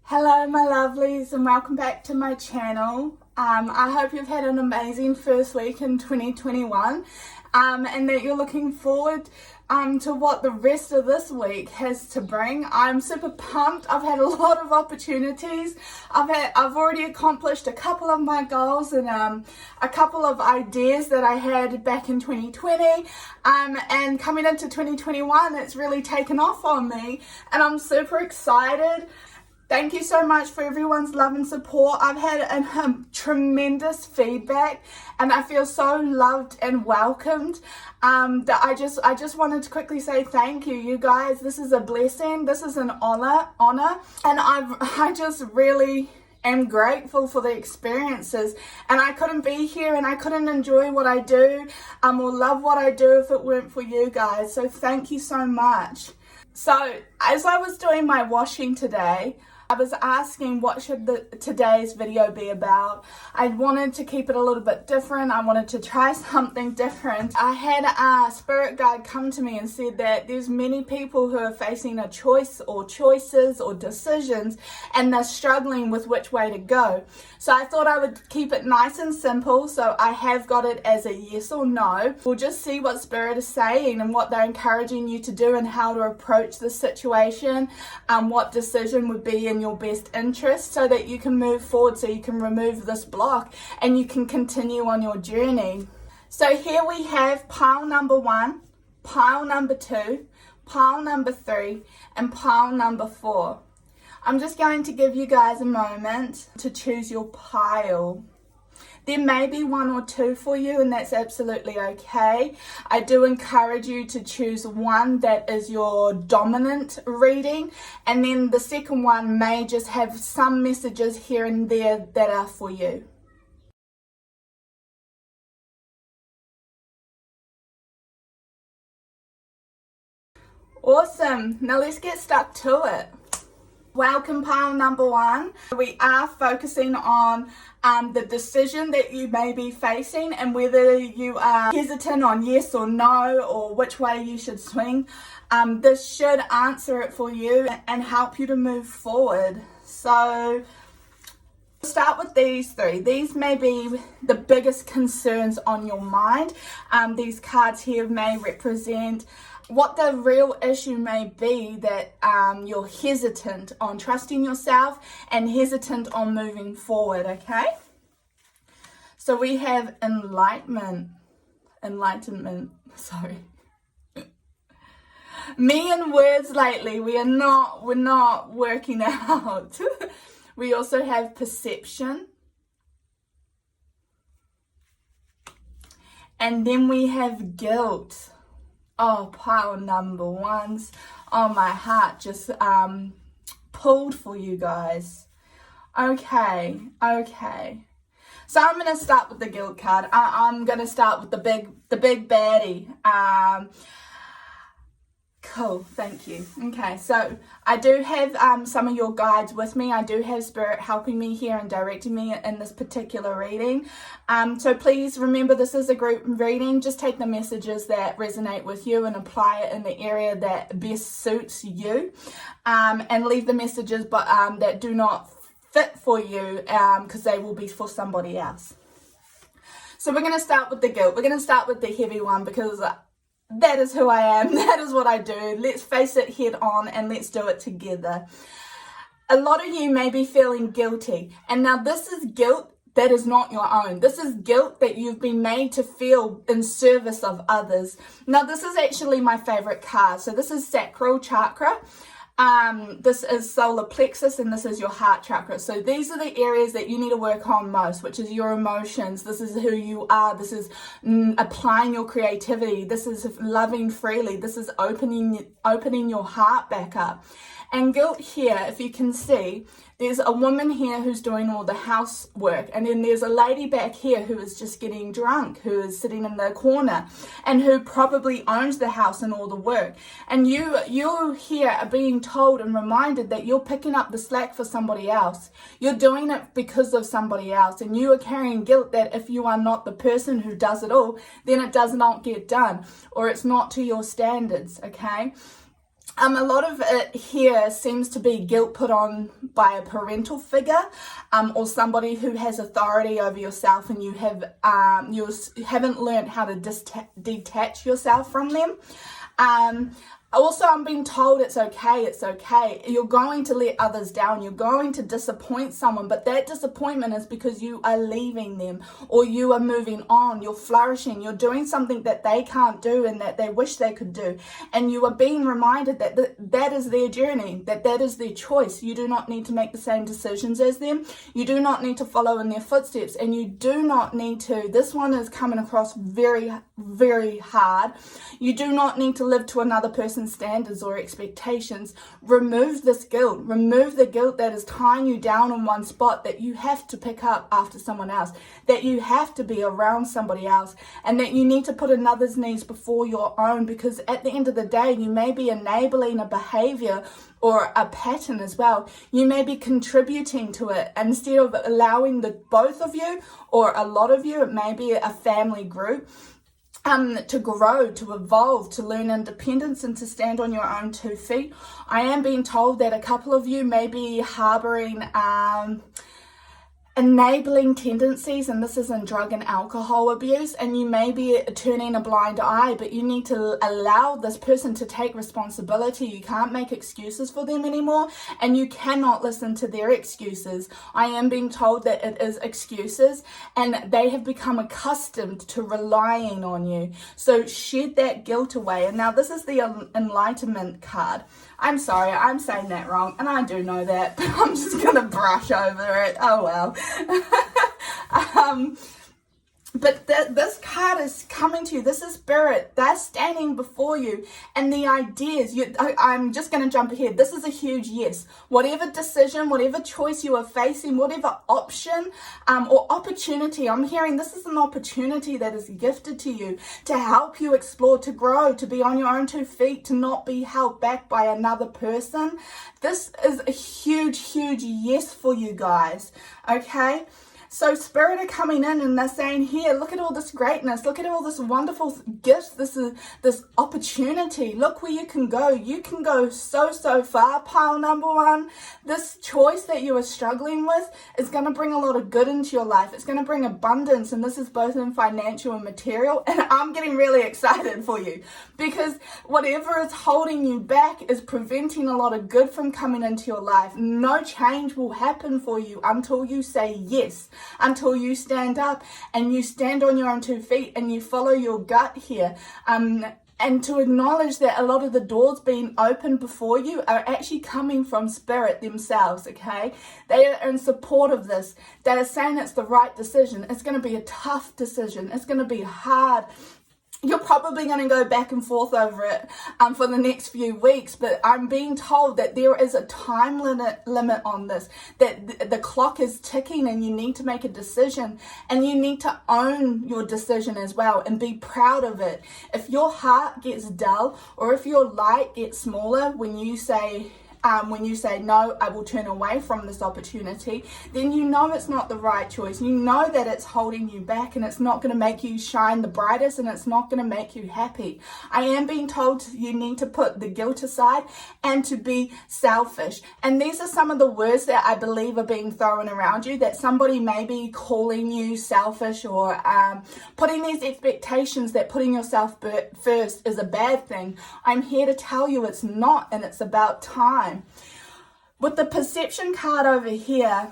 Hello my lovelies and welcome back to my channel. I hope you've had an amazing first week in 2021 and that you're looking forward to what the rest of this week has to bring. I'm super pumped. I've had a lot of opportunities. I've already accomplished a couple of my goals and a couple of ideas that I had back in 2020 and coming into 2021 it's really taken off on me and I'm super excited. Thank you so much for everyone's love and support. I've had tremendous feedback and I feel so loved and welcomed that I just wanted to quickly say thank you. You guys, this is a blessing. This is an honor and I just really am grateful for the experiences, and I couldn't be here and I couldn't enjoy what I do or love what I do if it weren't for you guys. So thank you so much. So as I was doing my washing today, I was asking what should today's video be about. I wanted to keep it a little bit different. I wanted to try something different. I had a spirit guide come to me and said that there's many people who are facing a choice or choices or decisions and they're struggling with which way to go. So I thought I would keep it nice and simple. So I have got it as a yes or no. We'll just see what spirit is saying and what they're encouraging you to do and how to approach the situation, what decision would be in your best interest so that you can move forward, so you can remove this block and you can continue on your journey. So here we have pile number 1, pile number 2, pile number 3 and pile number 4. I'm just going to give you guys a moment to choose your pile. There may be 1 or 2 for you and that's absolutely okay. I do encourage you to choose one that is your dominant reading, and then the second one may just have some messages here and there that are for you. Awesome, now let's get stuck to it. Welcome pile number 1. We are focusing on the decision that you may be facing and whether you are hesitant on yes or no or which way you should swing. This should answer it for you and help you to move forward. So we'll start with these 3. These may be the biggest concerns on your mind. These cards here may represent what the real issue may be that you're hesitant on trusting yourself and hesitant on moving forward, okay? So we have enlightenment, sorry. Me and words lately, we're not working out. We also have perception. And then we have guilt. Oh, pile number 1s. Oh, my heart just pulled for you guys. Okay. So I'm going to start with the guilt card. I'm going to start with the big baddie. Cool, thank you. Okay, so I do have some of your guides with me. I do have spirit helping me here and directing me in this particular reading. So please remember, this is a group reading. Just take the messages that resonate with you and apply it in the area that best suits you. And leave the messages that do not fit for you because they will be for somebody else. So we're going to start with the guilt. We're going to start with the heavy one because that is who I am. That is what I do. Let's face it head on and let's do it together. A lot of you may be feeling guilty. And now this is guilt that is not your own. This is guilt that you've been made to feel in service of others. Now this is actually my favorite card. So this is sacral chakra. This is solar plexus and this is your heart chakra. So these are the areas that you need to work on most, which is your emotions. This is who you are. This is applying your creativity. This is loving freely. This is opening your heart back up. And guilt here, if you can see, there's a woman here who's doing all the housework, and then there's a lady back here who is just getting drunk, who is sitting in the corner and who probably owns the house and all the work. And you here are being told and reminded that you're picking up the slack for somebody else. You're doing it because of somebody else, and you are carrying guilt that if you are not the person who does it all, then it does not get done, or it's not to your standards, okay? A lot of it here seems to be guilt put on by a parental figure, or somebody who has authority over yourself, and you haven't learned how to detach yourself from them. Also, I'm being told it's okay. You're going to let others down. You're going to disappoint someone, but that disappointment is because you are leaving them, or you are moving on. You're flourishing. You're doing something that they can't do and that they wish they could do. And you are being reminded that that is their journey, that is their choice. You do not need to make the same decisions as them. You do not need to follow in their footsteps, and you do not need to. This one is coming across very, very hard. You do not need to live to another person's standards or expectations. Remove this guilt. Remove the guilt that is tying you down in one spot, that you have to pick up after someone else, that you have to be around somebody else, and that you need to put another's needs before your own, because at the end of the day, you may be enabling a behavior or a pattern as well. You may be contributing to it instead of allowing the both of you, or a lot of you, it may be a family group, to grow, to evolve, to learn independence, and to stand on your own 2 feet. I am being told that a couple of you may be harboring enabling tendencies, and this is in drug and alcohol abuse, and you may be turning a blind eye, but you need to allow this person to take responsibility. You can't make excuses for them anymore, and you cannot listen to their excuses. I am being told that it is excuses, and they have become accustomed to relying on you. So shed that guilt away. And now this is the enlightenment card. I'm sorry, I'm saying that wrong, and I do know that, but I'm just going to brush over it. Oh well. But this card is coming to you. This is Spirit. They're standing before you. And the ideas, I'm just going to jump ahead. This is a huge yes. Whatever decision, whatever choice you are facing, whatever option or opportunity, I'm hearing this is an opportunity that is gifted to you to help you explore, to grow, to be on your own 2 feet, to not be held back by another person. This is a huge, huge yes for you guys. Okay? So Spirit are coming in and they're saying, here, look at all this greatness. Look at all this wonderful gifts. This opportunity. Look where you can go. You can go so far, pile number one. This choice that you are struggling with is going to bring a lot of good into your life. It's going to bring abundance, and this is both in financial and material. And I'm getting really excited for you, because whatever is holding you back is preventing a lot of good from coming into your life. No change will happen for you until you say yes. Until you stand up and you stand on your own 2 feet and you follow your gut here. And to acknowledge that a lot of the doors being opened before you are actually coming from Spirit themselves, okay? They are in support of this. They are saying it's the right decision. It's going to be a tough decision. It's going to be hard. You're probably going to go back and forth over it for the next few weeks, but I'm being told that there is a time limit on this, that the clock is ticking and you need to make a decision, and you need to own your decision as well and be proud of it. If your heart gets dull, or if your light gets smaller when you say no, I will turn away from this opportunity, then you know it's not the right choice. You know that it's holding you back, and it's not going to make you shine the brightest, and it's not going to make you happy. I am being told you need to put the guilt aside and to be selfish. And these are some of the words that I believe are being thrown around you, that somebody may be calling you selfish, or putting these expectations that putting yourself first is a bad thing. I'm here to tell you it's not, and it's about time. With the perception card over here,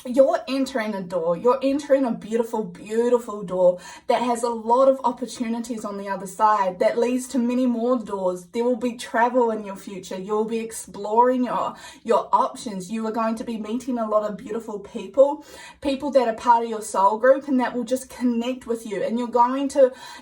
you're entering a door. You're entering a beautiful, beautiful door that has a lot of opportunities on the other side, that leads to many more doors. There will be travel in your future. You'll be exploring your options. You are going to be meeting a lot of beautiful people that are part of your soul group, and that will just connect with you. And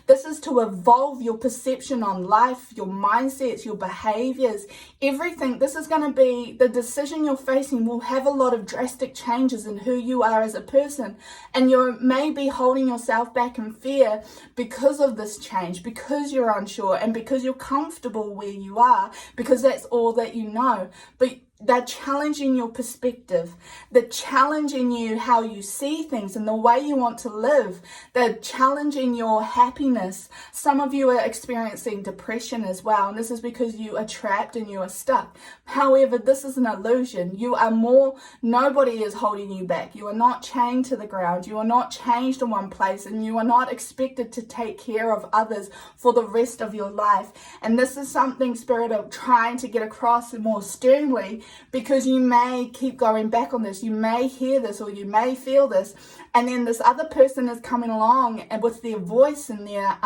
this is to evolve your perception on life, your mindsets, your behaviors, everything. This is going to be the decision you're facing will have a lot of drastic changes in who you are as a person, and you may be holding yourself back in fear because of this change, because you're unsure, and because you're comfortable where you are, because that's all that you know. But they're challenging your perspective. They're challenging you how you see things and the way you want to live. They're challenging your happiness. Some of you are experiencing depression as well, and this is because you are trapped and you are stuck. However, this is an illusion. You are more, nobody is holding you back. You are not chained to the ground. You are not changed in one place, and you are not expected to take care of others for the rest of your life. And this is something Spirit are trying to get across more sternly, because you may keep going back on this. You may hear this or you may feel this, and then this other person is coming along and with their voice and their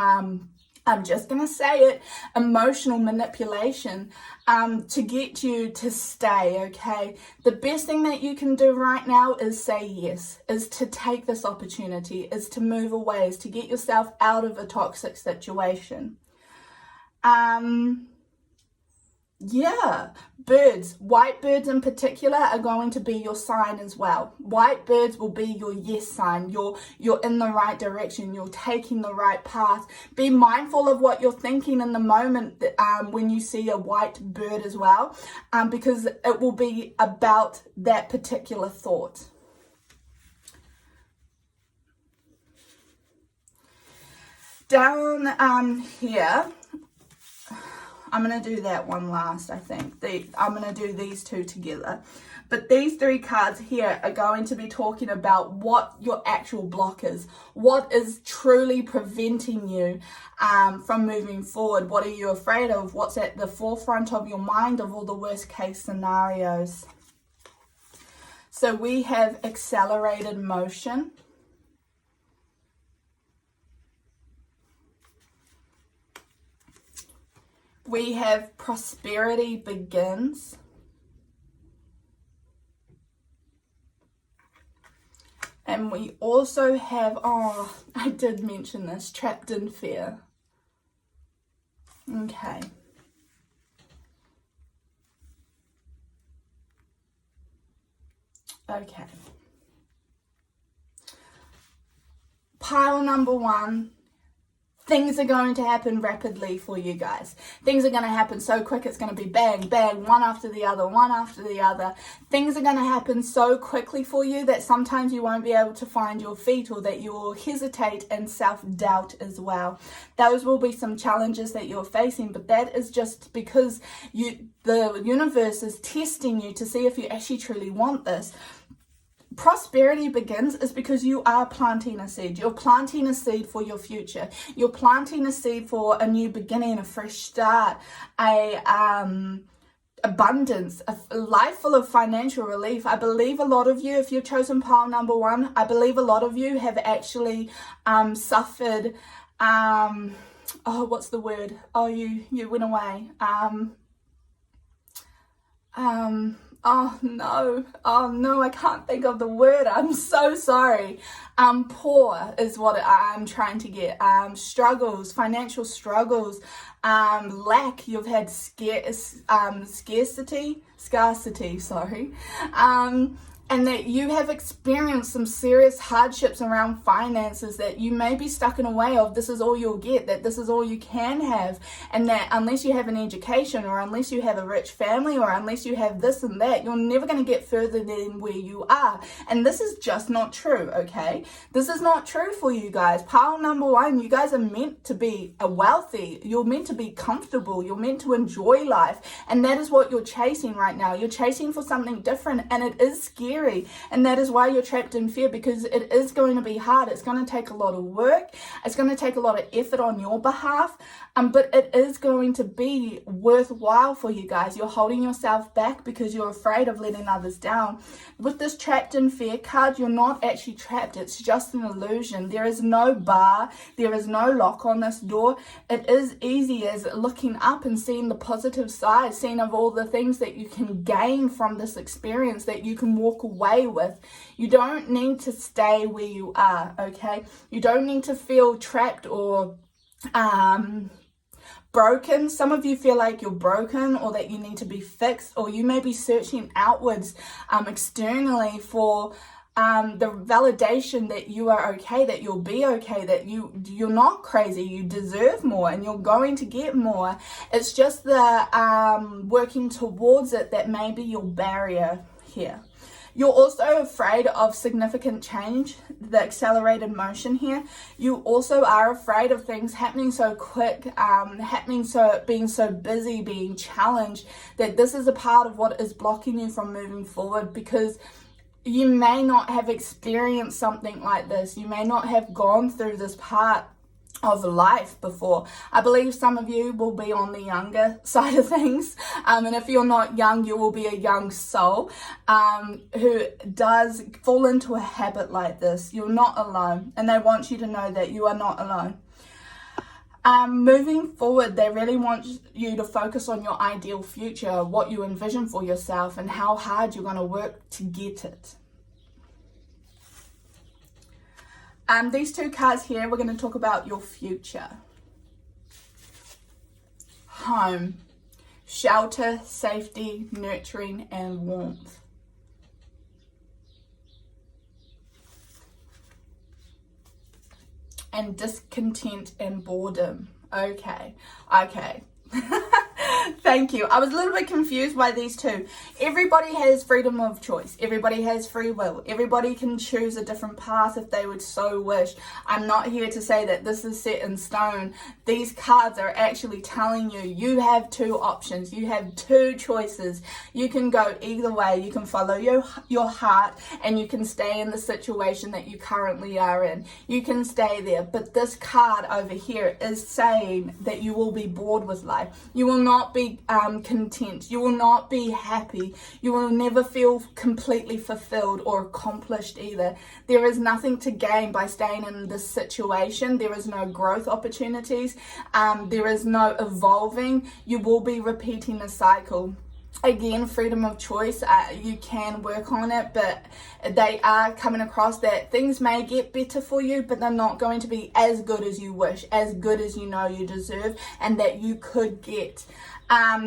I'm just going to say it, emotional manipulation to get you to stay, okay? The best thing that you can do right now is say yes, is to take this opportunity, is to move away, is to get yourself out of a toxic situation. Yeah, birds, white birds in particular are going to be your sign as well. White birds will be your yes sign. You're in the right direction. You're taking the right path. Be mindful of what you're thinking in the moment when you see a white bird as well, because it will be about that particular thought. Down here, I'm going to do that one last, I think. I'm going to do these two together. But these three cards here are going to be talking about what your actual block is. What is truly preventing you from moving forward? What are you afraid of? What's at the forefront of your mind of all the worst case scenarios? So we have accelerated motion. We have prosperity begins. And we also have, oh, I did mention this, trapped in fear. Okay. Okay. Pile number one. Things are going to happen rapidly for you guys. Things are going to happen so quick, it's going to be bang, bang, one after the other, one after the other. Things are going to happen so quickly for you that sometimes you won't be able to find your feet, or that you will hesitate and self-doubt as well. Those will be some challenges that you're facing, but that is just because the universe is testing you to see if you actually truly want this. Prosperity begins is because you are planting a seed. You're planting a seed for your future. You're planting a seed for a new beginning, a fresh start, abundance, a life full of financial relief. I believe a lot of you, if you've chosen pile number one, I believe a lot of you have actually suffered, what's the word? Oh, you went away. Oh no, I can't think of the word. I'm so sorry. Poor is what I'm trying to get. Struggles, financial struggles, lack. You've had scarcity, sorry. And that you have experienced some serious hardships around finances, that you may be stuck in a way of this is all you'll get, that this is all you can have, and that unless you have an education, or unless you have a rich family, or unless you have this and that, you're never going to get further than where you are. And this is just not true, okay? This is not true for you guys. Pile number one, you guys are meant to be wealthy. You're meant to be comfortable. You're meant to enjoy life. And that is what you're chasing right now. You're chasing for something different, and it is scary. And that is why you're trapped in fear, because it is going to be hard. It's going to take a lot of work. It's going to take a lot of effort on your behalf. But it is going to be worthwhile for you guys. You're holding yourself back because you're afraid of letting others down. With this trapped in fear card, you're not actually trapped. It's just an illusion. There is no bar. There is no lock on this door. It is easy as looking up and seeing the positive side, seeing of all the things that you can gain from this experience, that you can walk away with. You don't need to stay where you are, okay? You don't need to feel trapped or broken. Some of you feel like you're broken, or that you need to be fixed, or you may be searching outwards externally for the validation that you are okay, that you'll be okay, that you're not crazy, you deserve more and you're going to get more. It's just the working towards it that may be your barrier here. You're also afraid of significant change, the accelerated motion here. You also are afraid of things happening so quick, being so busy, being challenged, that this is a part of what is blocking you from moving forward, because you may not have experienced something like this. You may not have gone through this part of life before. I believe some of you will be on the younger side of things, and if you're not young, you will be a young soul who does fall into a habit like this. You're not alone, and they want you to know that you are not alone. Moving forward, they really want you to focus on your ideal future, what you envision for yourself, and how hard you're going to work to get it. These two cards here, we're going to talk about your future. Home, shelter, safety, nurturing, and warmth. And discontent and boredom. Okay. Thank you. I was a little bit confused by these two. Everybody has freedom of choice. Everybody has free will. Everybody can choose a different path if they would so wish. I'm not here to say that this is set in stone. These cards are actually telling you, you have two options. You have two choices. You can go either way. You can follow your heart, and you can stay in the situation that you currently are in. You can stay there. But this card over here is saying that you will be bored with life. You will not be content. You will not be happy. You will never feel completely fulfilled or accomplished either. There is nothing to gain by staying in this situation. There is no growth opportunities. There is no evolving. You will be repeating the cycle. Again, freedom of choice, you can work on it, but they are coming across that things may get better for you, but they're not going to be as good as you wish, as good as you know you deserve, and that you could get.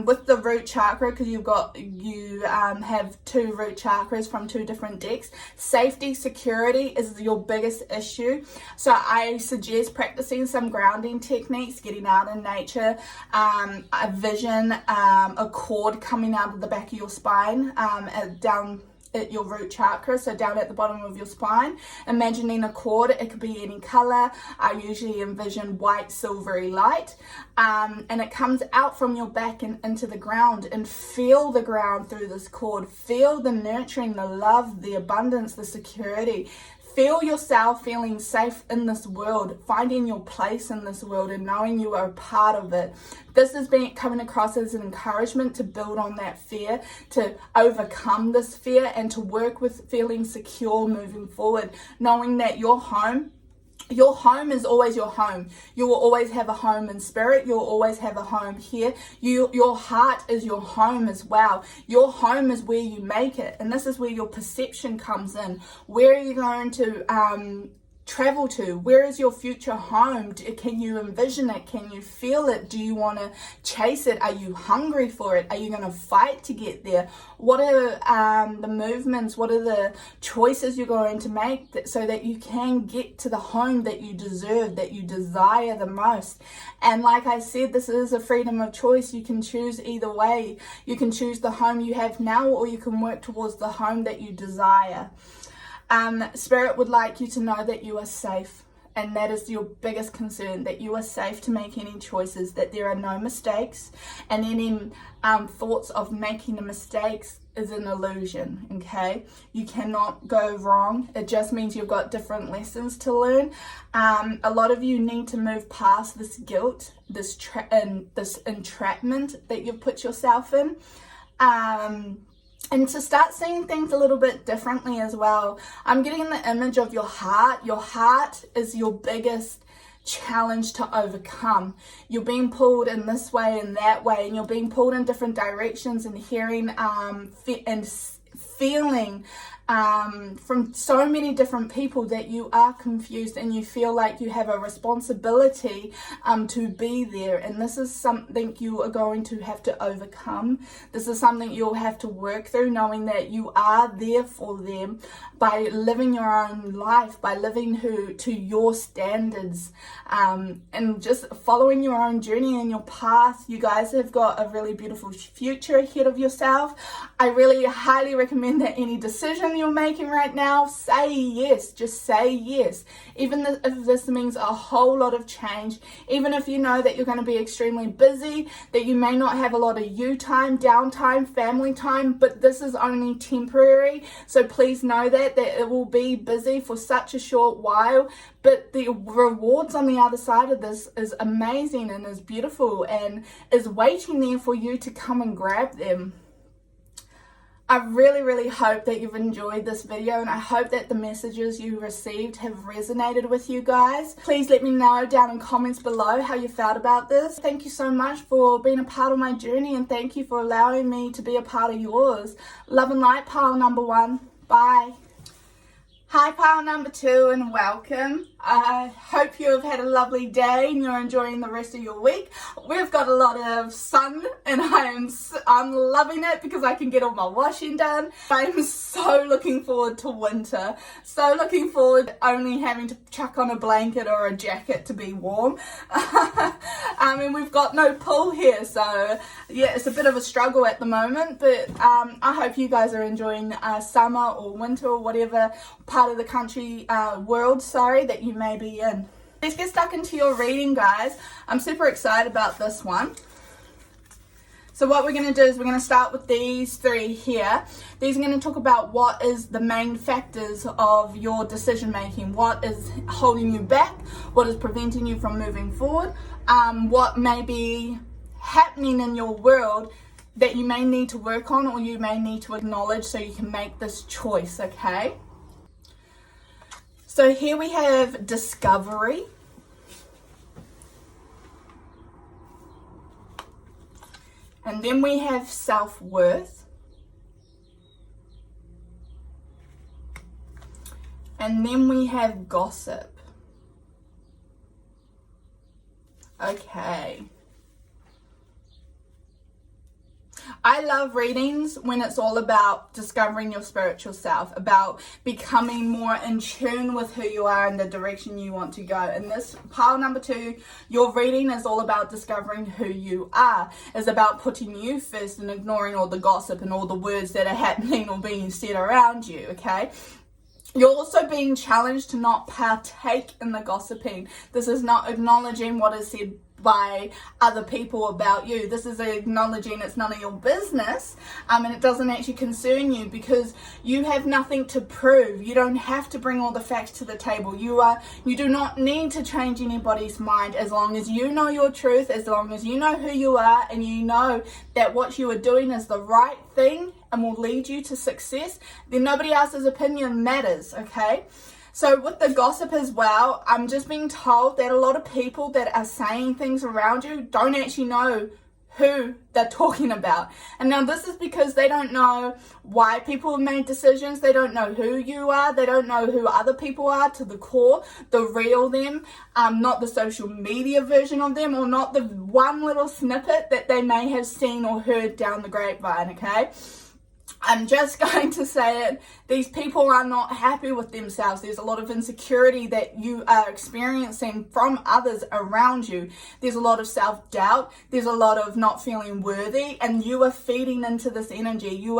With the root chakra, because you have two root chakras from two different decks, safety, security is your biggest issue. So I suggest practicing some grounding techniques, getting out in nature, a vision, a cord coming out of the back of your spine, down at your root chakra, so down at the bottom of your spine. Imagining a cord, it could be any color. I usually envision white, silvery light, and it comes out from your back and into the ground, and feel the ground through this cord. Feel the nurturing, the love, the abundance, the security. Feel yourself feeling safe in this world, finding your place in this world, and knowing you are a part of it. This is coming across as an encouragement to build on that fear, to overcome this fear, and to work with feeling secure moving forward, knowing that your home is always your home. You will always have a home in spirit. You'll always have a home here. Your heart is your home as well. Your home is where you make it. And this is where your perception comes in. Where are you going to travel to? Where is your future home? Can you envision it? Can you feel it? Do you want to chase it? Are you hungry for it? Are you going to fight to get there? What are the movements? What are the choices you're going to make so that you can get to the home that you deserve, that you desire the most? And like I said, this is a freedom of choice. You can choose either way. You can choose the home you have now, or you can work towards the home that you desire. Spirit would like you to know that you are safe, and that is your biggest concern, that you are safe to make any choices, that there are no mistakes, and any thoughts of making a mistakes is an illusion, okay? You cannot go wrong. It just means you've got different lessons to learn. A lot of you need to move past this guilt, this entrapment that you've put yourself in. And to start seeing things a little bit differently as well. I'm getting the image of your heart. Your heart is your biggest challenge to overcome. You're being pulled in this way and that way, and you're being pulled in different directions, and hearing and feeling from so many different people that you are confused and you feel like you have a responsibility to be there. And this is something you are going to have to overcome. This is something you'll have to work through, knowing that you are there for them by living your own life, by living to your standards, and just following your own journey and your path. You guys have got a really beautiful future ahead of yourself. I really highly recommend that any decision you're making right now, say yes. Just say yes. Even if this means a whole lot of change, even if you know that you're going to be extremely busy, that you may not have a lot of you time, downtime, family time, but this is only temporary. So please know that it will be busy for such a short while, but the rewards on the other side of this is amazing and is beautiful and is waiting there for you to come and grab them. I really hope that you've enjoyed this video, and I hope that the messages you received have resonated with you guys. Please let me know down in comments below how you felt about this. Thank you so much for being a part of my journey, and thank you for allowing me to be a part of yours. Love and light, pile number 1. Bye. Hi pile number 2, and welcome. I hope you have had a lovely day and you're enjoying the rest of your week. We've got a lot of sun and I'm loving it because I can get all my washing done. I'm so looking forward to winter. So looking forward to only having to chuck on a blanket or a jacket to be warm. And we've got no pool here, so yeah, it's a bit of a struggle at the moment, but I hope you guys are enjoying summer or winter or whatever part of the country, world, that you may be in. Let's get stuck into your reading, guys. I'm super excited about this one. So what we're going to do is we're going to start with these 3 here. These are going to talk about what is the main factors of your decision making, what is holding you back, what is preventing you from moving forward, what may be happening in your world that you may need to work on or you may need to acknowledge so you can make this choice, okay? So here we have discovery. And then we have self-worth. And then we have gossip. Okay. I love readings when it's all about discovering your spiritual self, about becoming more in tune with who you are and the direction you want to go. And this pile number 2, your reading is all about discovering who you are. It's about putting you first and ignoring all the gossip and all the words that are happening or being said around you, okay? You're also being challenged to not partake in the gossiping. This is not acknowledging what is said by other people about you. This is acknowledging it's none of your business, and it doesn't actually concern you because you have nothing to prove. You don't have to bring all the facts to the table. You do not need to change anybody's mind as long as you know your truth, as long as you know who you are and you know that what you are doing is the right thing and will lead you to success. Then nobody else's opinion matters, okay? So with the gossip as well, I'm just being told that a lot of people that are saying things around you don't actually know who they're talking about. And now this is because they don't know why people have made decisions. They don't know who you are. They don't know who other people are to the core, the real them, not the social media version of them, or not the one little snippet that they may have seen or heard down the grapevine, okay? I'm just going to say it. These people are not happy with themselves. There's a lot of insecurity that you are experiencing from others around you. There's a lot of self-doubt. There's a lot of not feeling worthy, and you are feeding into this energy. You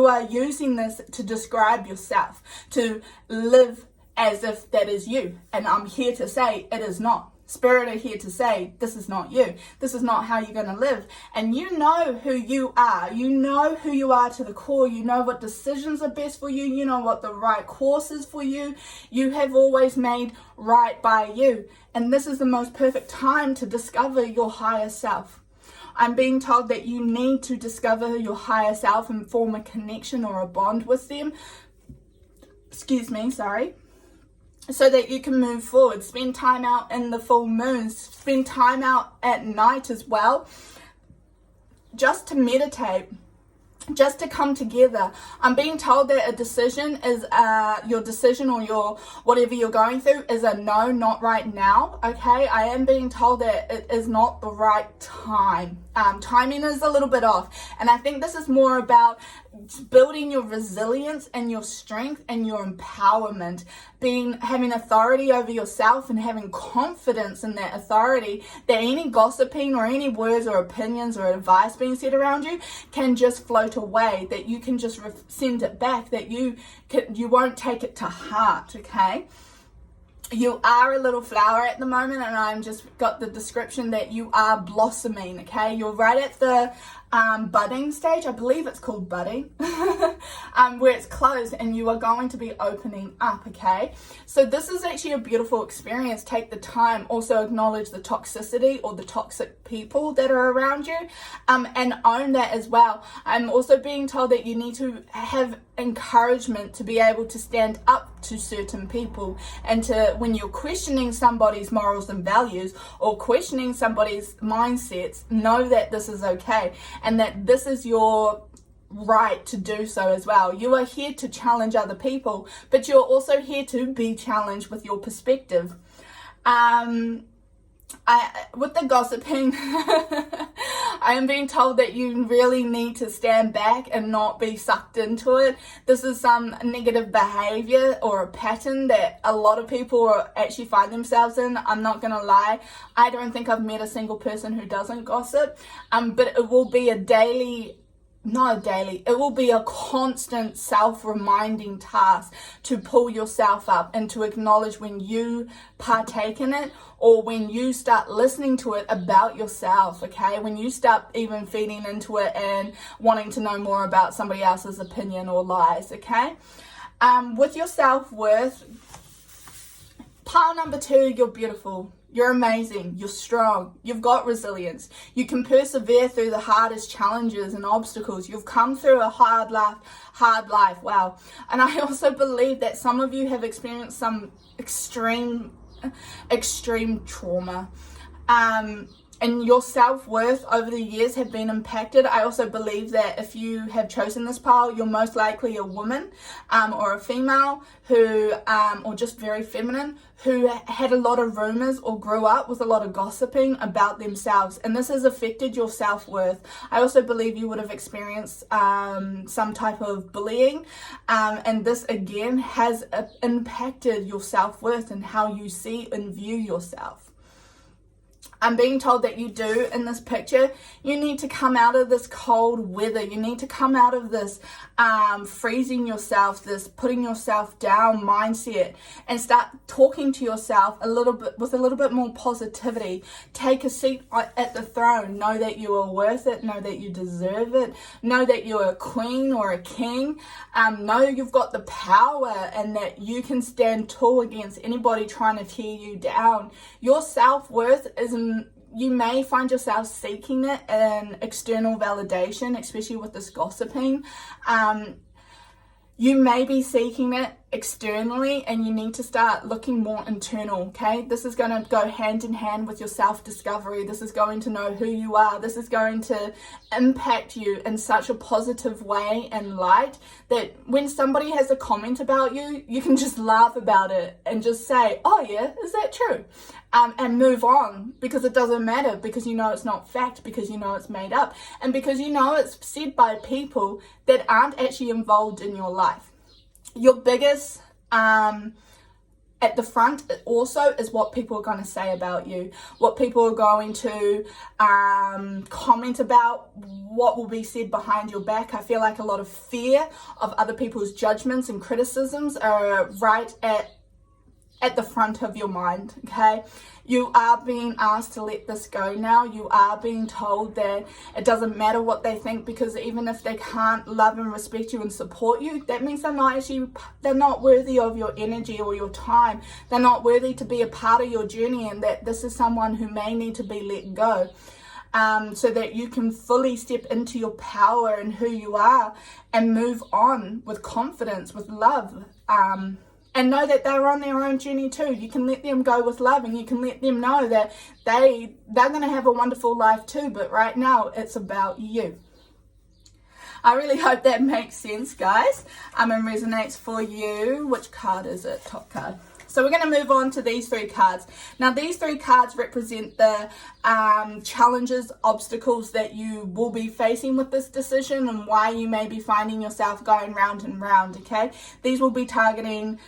are using this to describe yourself, to live as if that is you. And I'm here to say it is not. Spirit are here to say, this is not you. This is not how you're going to live. And you know who you are. You know who you are to the core. You know what decisions are best for you. You know what the right course is for you. You have always made right by you. And this is the most perfect time to discover your higher self. I'm being told that you need to discover your higher self and form a connection or a bond with them. So that you can move forward. Spend time out in the full moons. Spend time out at night as well, just to meditate just to come together. I'm being told that a decision is your decision, or your whatever you're going through is a no, not right now. Okay, I am being told that it is not the right time. Timing is a little bit off, and I think this is more about building your resilience and your strength and your empowerment, having authority over yourself and having confidence in that authority, that any gossiping or any words or opinions or advice being said around you can just float away, that you can just send it back, that you won't take it to heart. Okay, you are a little flower at the moment, and I'm just got the description that you are blossoming. Okay, you're right at the budding stage. I believe it's called budding, where it's closed and you are going to be opening up. Okay, so this is actually a beautiful experience. Take the time, also acknowledge the toxicity or the toxic people that are around you, and own that as well. I'm also being told that you need to have encouragement to be able to stand up to certain people, and to, when you're questioning somebody's morals and values or questioning somebody's mindsets, know that this is okay and that this is your right to do so as well. You are here to challenge other people, but you're also here to be challenged with your perspective. With the gossiping, I am being told that you really need to stand back and not be sucked into it. This is some negative behavior or a pattern that a lot of people actually find themselves in. I'm not going to lie. I don't think I've met a single person who doesn't gossip. But it will be it will be a constant self-reminding task to pull yourself up and to acknowledge when you partake in it, or when you start listening to it about yourself. Okay, when you start even feeding into it and wanting to know more about somebody else's opinion or lies. Okay, with your self-worth, pile number 2, you're beautiful. You're amazing, you're strong, you've got resilience, you can persevere through the hardest challenges and obstacles. You've come through a hard life, wow. And I also believe that some of you have experienced some extreme trauma. And your self-worth over the years have been impacted. I also believe that if you have chosen this pile, you're most likely a woman or a female who, or just very feminine, who had a lot of rumors or grew up with a lot of gossiping about themselves. And this has affected your self-worth. I also believe you would have experienced some type of bullying. And this, again, has impacted your self-worth and how you see and view yourself. I'm being told that you do, in this picture, you need to come out of this cold weather. You need to come out of this freezing yourself, this putting yourself down mindset, and start talking to yourself a little bit more positivity. Take a seat at the throne. Know that you are worth it. Know that you deserve it. Know that you're a queen or a king. Know you've got the power and that you can stand tall against anybody trying to tear you down. Your self-worth is you may find yourself seeking it in external validation, especially with this gossiping. You may be seeking it externally, and you need to start looking more internal. Okay, this is going to go hand in hand with your self-discovery. This is going to know who you are. This is going to impact you in such a positive way and light that when somebody has a comment about you, you can just laugh about it and just say, oh yeah, is that true? And move on, because it doesn't matter, because you know it's not fact, because you know it's made up, and because you know it's said by people that aren't actually involved in your life. Your biggest at the front also is what people are going to say about you, what people are going to comment about, what will be said behind your back. I feel like a lot of fear of other people's judgments and criticisms are right at the front of your mind. Okay, you are being asked to let this go now. You are being told that it doesn't matter what they think, because even if they can't love and respect you and support you, that means they're not worthy of your energy or your time. They're not worthy to be a part of your journey, and that this is someone who may need to be let go. So that you can fully step into your power and who you are and move on with confidence, with love. And know that they're on their own journey too. You can let them go with love, and you can let them know that they're going to have a wonderful life too. But right now, it's about you. I really hope that makes sense, guys, and resonates for you. Which card is it? Top card. So we're going to move on to these 3 cards. Now, these 3 cards represent the challenges, obstacles that you will be facing with this decision and why you may be finding yourself going round and round, okay? These will be targeting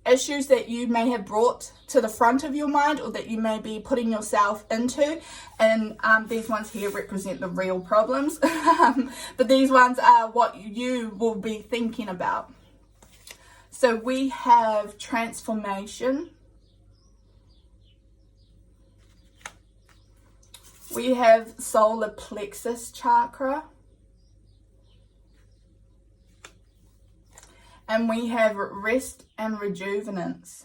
issues that you may have brought to the front of your mind or that you may be putting yourself into, and these ones here represent the real problems, but these ones are what you will be thinking about. So we have transformation, we have solar plexus chakra, and we have rest and rejuvenance.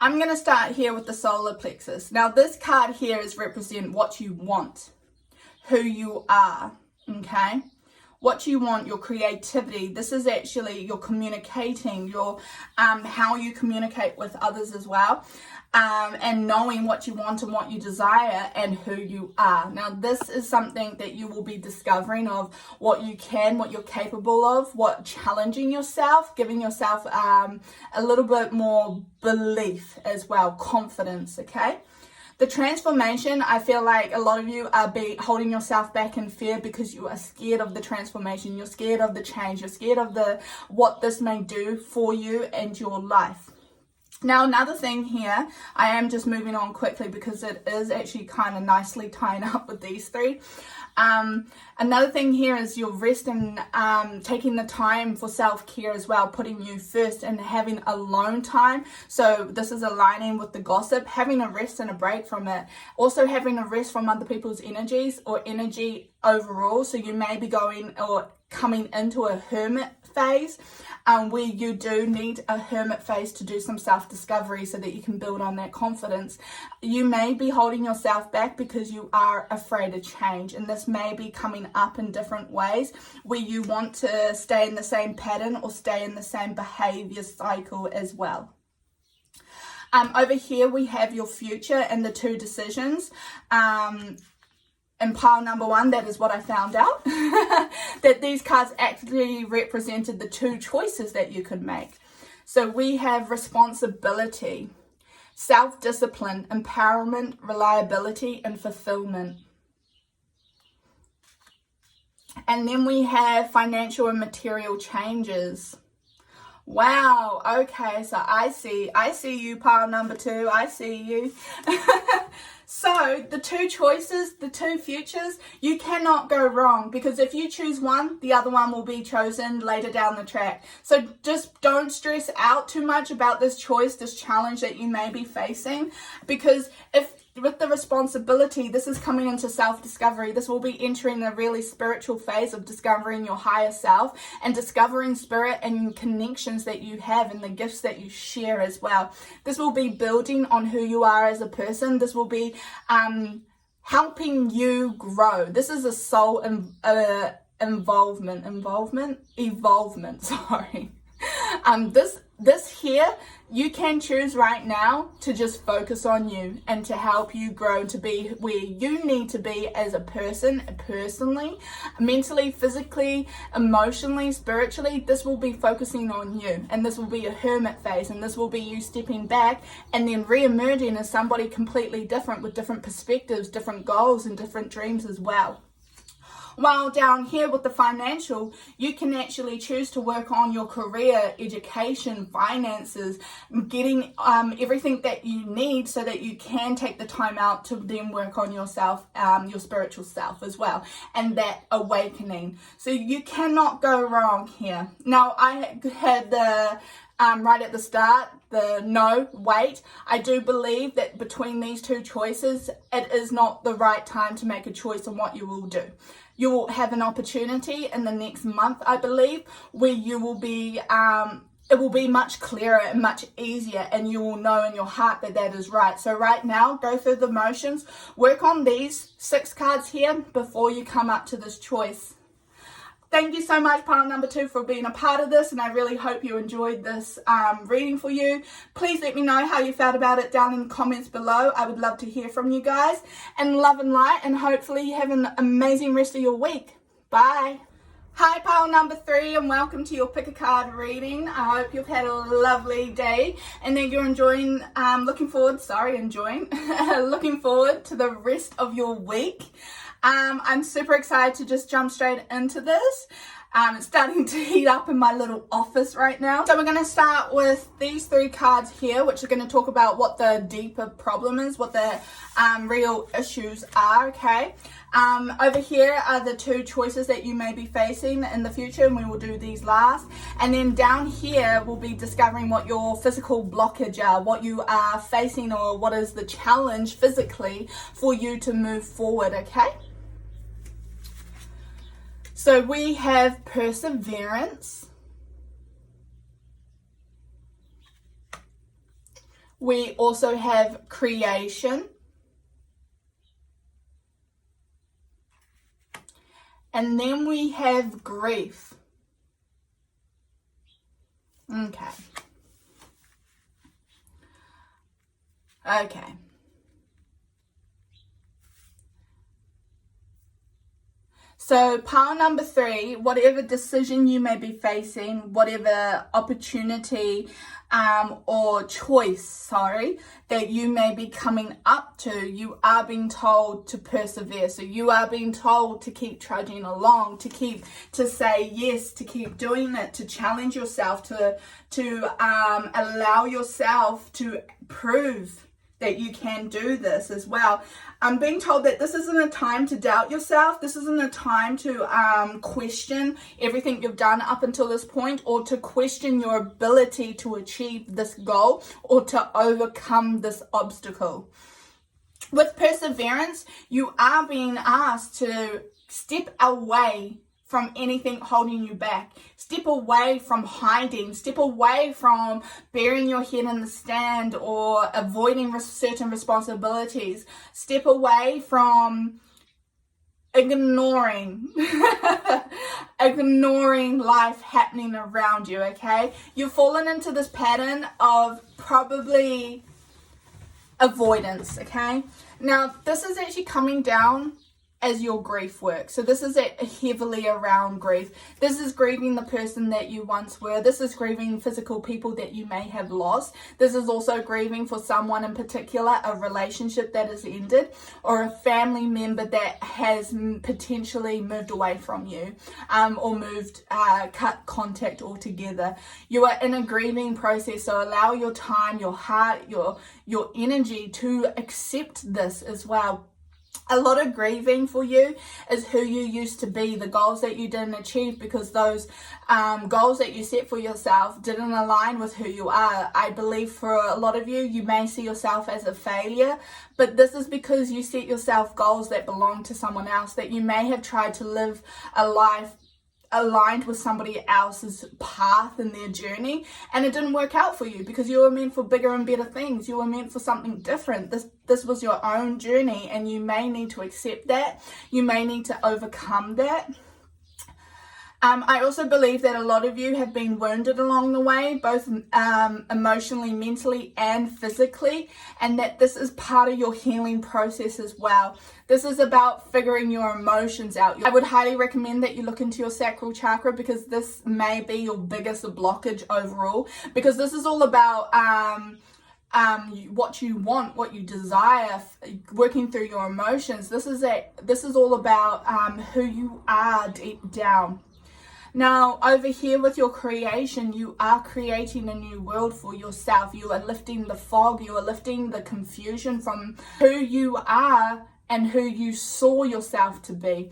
I'm going to start here with the solar plexus. Now, this card here is represent what you want, who you are, okay? What you want, your creativity. This is actually your communicating, your how you communicate with others as well, and knowing what you want and what you desire and who you are. Now, this is something that you will be discovering of what you can, what you're capable of, what challenging yourself, giving yourself a little bit more belief as well, confidence, okay? The transformation, I feel like a lot of you are holding yourself back in fear because you are scared of the transformation. You're scared of the change. You're scared of what this may do for you and your life. Now, another thing here, I am just moving on quickly because it is actually kind of nicely tying up with these 3. Another thing here is your rest and taking the time for self-care as well, putting you first and having alone time. So this is aligning with the gossip, having a rest and a break from it. Also having a rest from other people's energies or energy overall. So you may be going or coming into a hermit phase where you do need a hermit phase to do some self-discovery so that you can build on that confidence. You may be holding yourself back because you are afraid of change, and this may be coming up in different ways where you want to stay in the same pattern or stay in the same behavior cycle as well. Over here we have your future and the 2 decisions. In pile number 1, that is what I found out, that these cards actually represented the 2 choices that you could make. So we have responsibility, self-discipline, empowerment, reliability, and fulfillment. And then we have financial and material changes. Wow, okay, so I see you, pile number 2, I see you. So the 2 choices, the 2 futures, you cannot go wrong, because if you choose one, the other one will be chosen later down the track. So just don't stress out too much about this choice, this challenge that you may be facing, because if with the responsibility, this is coming into self-discovery. This will be entering a really spiritual phase of discovering your higher self and discovering spirit and connections that you have and the gifts that you share as well. This will be building on who you are as a person. This will be helping you grow. This is a soul evolvement, sorry. This here, you can choose right now to just focus on you and to help you grow to be where you need to be as a person, personally, mentally, physically, emotionally, spiritually. This will be focusing on you, and this will be a hermit phase, and this will be you stepping back and then re-emerging as somebody completely different with different perspectives, different goals, and different dreams as well. While down here with the financial, you can actually choose to work on your career, education, finances, getting everything that you need so that you can take the time out to then work on yourself, your spiritual self as well, and that awakening. So you cannot go wrong here. Now, I had the right at the start, the no, wait. I do believe that between these 2 choices, it is not the right time to make a choice on what you will do. you will have an opportunity in the next month, I believe, where you will be it will be much clearer and much easier, and you will know in your heart that that is right. So right now, go through the motions, work on these 6 cards here before you come up to this choice. Thank you so much, pile number 2, for being a part of this, and I really hope you enjoyed this reading for you. Please let me know how you felt about it down in the comments below. I would love to hear from you guys. And love and light, and hopefully you have an amazing rest of your week. Bye. Hi, pile number 3, and welcome to your pick a card reading. I hope you've had a lovely day and that you're enjoying, looking forward to the rest of your week. I'm super excited to just jump straight into this. It's starting to heat up in my little office right now. So we're going to start with these 3 cards here, which are going to talk about what the deeper problem is, what the real issues are, okay? Over here are the 2 choices that you may be facing in the future, and we will do these last. And then down here, we'll be discovering what your physical blockage are, what you are facing, or what is the challenge physically for you to move forward, okay? So we have perseverance. We also have creation. And then we have grief. Okay. So pile number 3, whatever decision you may be facing, whatever opportunity or choice, that you may be coming up to, you are being told to persevere. So you are being told to keep trudging along, to say yes, to keep doing it, to challenge yourself, to allow yourself to prove that you can do this as well. I'm being told that this isn't a time to doubt yourself. This isn't a time to question everything you've done up until this point, or to question your ability to achieve this goal or to overcome this obstacle. With perseverance, you are being asked to step away from anything holding you back. Step away from hiding. Step away from burying your head in the sand or avoiding certain responsibilities. Step away from ignoring life happening around you, okay? You've fallen into this pattern of probably avoidance, okay? Now, this is actually coming down as your grief work. So this is heavily around grief. This is grieving the person that you once were. This is grieving physical people that you may have lost. This is also grieving for someone in particular, a relationship that has ended, or a family member that has potentially moved away from you, or cut contact altogether. You are in a grieving process, so allow your time, your heart, your energy to accept this as well. A lot of grieving for you is who you used to be, the goals that you didn't achieve because those goals that you set for yourself didn't align with who you are. I believe for a lot of you, you may see yourself as a failure, but this is because you set yourself goals that belong to someone else, that you may have tried to live a life aligned with somebody else's path in their journey, and it didn't work out for you because you were meant for bigger and better things. You were meant for something different. This was your own journey, and you may need to accept that. You may need to overcome that. I also believe that a lot of you have been wounded along the way, both emotionally, mentally, and physically, and that this is part of your healing process as well. This is about figuring your emotions out. I would highly recommend that you look into your sacral chakra, because this may be your biggest blockage overall, because this is all about what you want, what you desire, working through your emotions. This is all about who you are deep down. Now, over here with your creation, you are creating a new world for yourself. You are lifting the fog, you are lifting the confusion from who you are and who you saw yourself to be.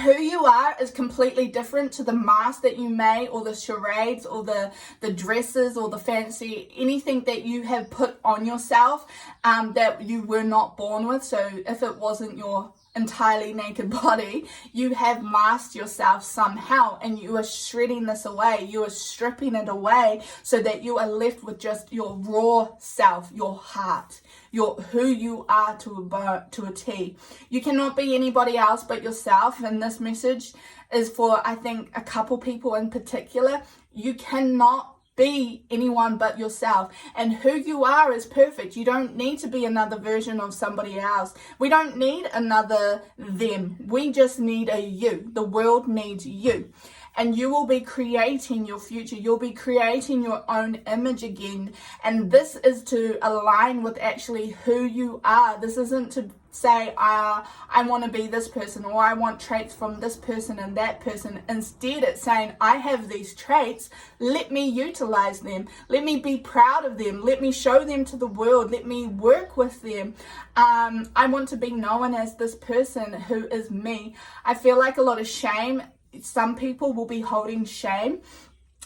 Who you are is completely different to the mask that you may, or the charades, or the dresses, or the fancy, anything that you have put on yourself that you were not born with. So if it wasn't your entirely naked body, you have masked yourself somehow, and you are shredding this away. You are stripping it away so that you are left with just your raw self, your heart, your who you are to a T. You cannot be anybody else but yourself, and this message is for, I think, a couple people in particular. You cannot be anyone but yourself, and who you are is perfect. You don't need to be another version of somebody else. We don't need another them. We just need a you. The world needs you, and you will be creating your future. You'll be creating your own image again, and this is to align with actually who you are. This isn't to say I want to be this person, or I want traits from this person and that person. Instead, it's saying I have these traits, let me utilize them, let me be proud of them, let me show them to the world, let me work with them. I want to be known as this person who is me. I feel like a lot of shame, some people will be holding shame,